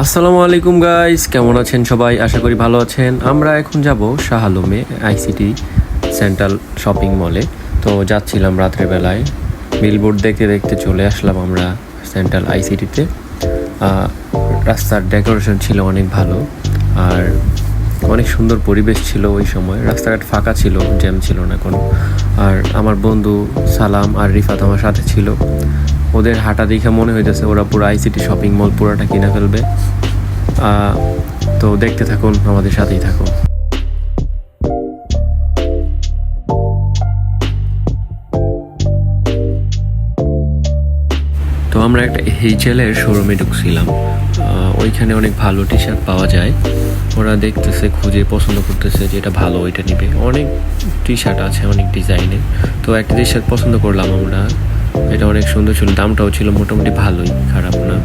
আসসালামু আলাইকুম গাইস, কেমন আছেন সবাই? আশা করি ভালো আছেন। আমরা এখন যাব শাহ আলমে আইসিটি সেন্ট্রাল শপিং মলে। তো যাচ্ছিলাম রাত্রের বেলায়, বিলবোর্ড দেখতে দেখতে চলে আসলাম আমরা সেন্ট্রাল আইসিটিতে। রাস্তার ডেকোরেশন ছিল অনেক ভালো, আর অনেক সুন্দর পরিবেশ ছিল ওই সময়। রাস্তাঘাট ফাঁকা ছিল, জ্যাম ছিল না কোনো। আর আমার বন্ধু সালাম আর রিফাত আমার সাথে ছিল। ওদের হাঁটা দেখে মনে হইতেছে ওরা পুরো আইসিটি শপিং মল পুরোটা কিনে ফেলবে। তো দেখতে থাকুন, আমাদের সাথেই থাকুন। তো আমরা একটা এইচএলের শোরুমে ঢুকছিলাম। ওইখানে অনেক ভালো টি শার্ট পাওয়া যায়। ওরা দেখতেছে, খুঁজে পছন্দ করতেছে যেটা ভালো ওইটা নিবে। অনেক টি শার্ট আছে অনেক ডিজাইনের। তো একটা টি শার্ট পছন্দ করলাম আমরা, এটা অনেক সুন্দর ছিল, দামটাও ছিল মোটামুটি ভালোই, খারাপ না।